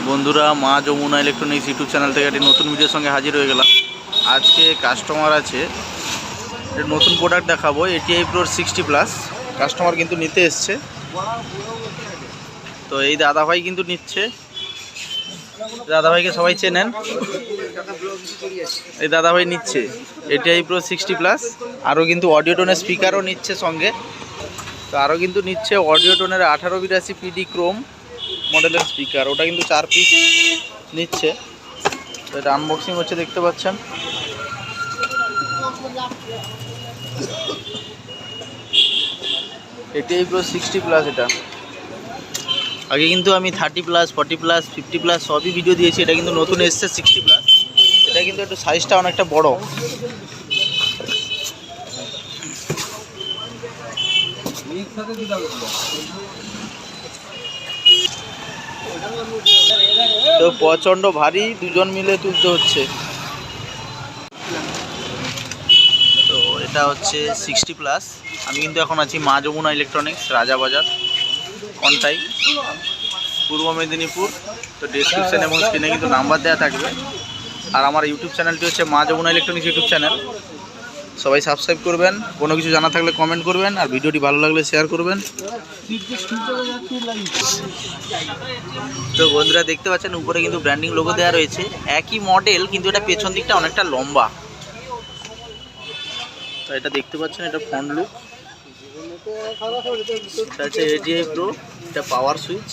বন্ধুরা, মা Jamuna electronics YouTube channel থেকে একটি নতুন ভিডিওর সঙ্গে হাজির হয়ে গেলাম। আজকে কাস্টমার আছে, নতুন প্রোডাক্ট দেখাবো। ATI Pro 60+। কাস্টমার কিন্তু নিতে এসছে, তো এই দাদাভাই কিন্তু নিচ্ছে। দাদাভাইকে সবাই চেনেন, এই দাদাভাই নিচ্ছে ATI Pro 60+। আরও কিন্তু অডিও টোনের স্পিকারও নিচ্ছে সঙ্গে। তো আরও কিন্তু নিচ্ছে অডিও টোনের 1882 PD ক্রোম মডেলের স্পিকার, ওটা কিন্তু 4 পিস নিচ্ছে। তো এটা আনবক্সিং হচ্ছে, দেখতে পাচ্ছেন। ATI Pro 60+। এটা আগে কিন্তু আমি 30+, 40+, 50+ সবই ভিডিও দিয়েছি। এটা কিন্তু নতুন এসছে 60+। এটা কিন্তু একটু সাইজটা অনেকটা বড়। তো প্রচণ্ড ভারী, দুজন মিলে তুলতে হচ্ছে। তো এটা হচ্ছে 60+। আমি কিন্তু এখন আছি মা যমুনা ইলেকট্রনিক্স, রাজাবাজার, কন্টাই, পূর্ব মেদিনীপুর। তো ডেসক্রিপশানে এবং স্ক্রিনে কিন্তু নাম্বার দেওয়া থাকবে। আর আমার ইউটিউব চ্যানেলটি হচ্ছে মা যমুনা ইলেকট্রনিক্স ইউটিউব চ্যানেল। সবাই সাবস্ক্রাইব করবেন, কোনো কিছু জানা থাকলে কমেন্ট করবেন, আর ভিডিওটি ভালো লাগলে শেয়ার করবেন। তো বন্ধুরা দেখতে পাচ্ছেন উপরে কিন্তু ব্র্যান্ডিং লোগো দেওয়া রয়েছে। একই মডেল, কিন্তু এটা পেছন দিকটা অনেকটা লম্বা। তো এটা দেখতে পাচ্ছেন, এটা ফ্রন্ট লুক। এটা হচ্ছে ATI Pro। এটা পাওয়ার সুইচ,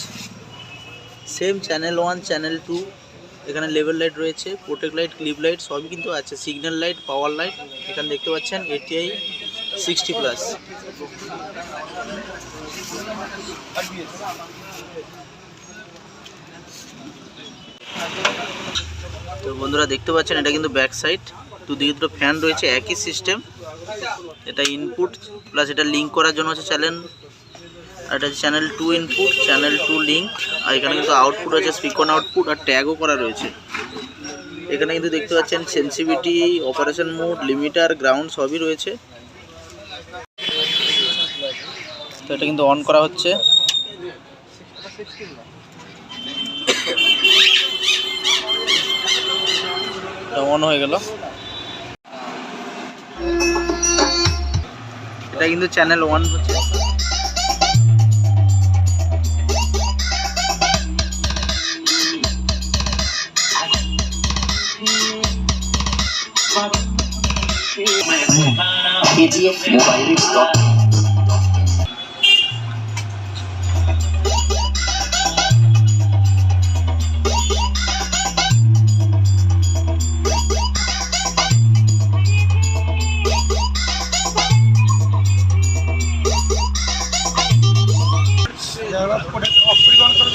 সেম চ্যানেল 1, চ্যানেল 2। এখানে লেভেল লাইট রয়েছে, প্রোটেক্ট লাইট, ক্লিপ লাইট সবই কিন্তু আছে, সিগন্যাল লাইট, পাওয়ার লাইট। এখানে দেখতে পাচ্ছেন ATI 60+। তো বন্ধুরা দেখতে পাচ্ছেন, এটা কিন্তু ব্যাক সাইড, দুদিকে দুটো ফ্যান রয়েছে, একই সিস্টেম। এটা ইনপুট প্লাস এটা লিঙ্ক করার জন্য হচ্ছে চ্যানেল, আর এটা হচ্ছে চ্যানেল 2 ইনপুট, চ্যানেল 2 লিঙ্ক। আর এখানে কিন্তু আউটপুট আছে, স্পিকন আউটপুট, আর ট্যাগও করা রয়েছে। এখানে কিন্তু দেখতে পাচ্ছেন sensitivity, operation mode, limiter, ground সবই রয়েছে। তো এটা কিন্তু অন করা হচ্ছে। অন হয়ে গেল। এটা কিন্তু চ্যানেল 1 হচ্ছে। KGF mobile stock. অফ করে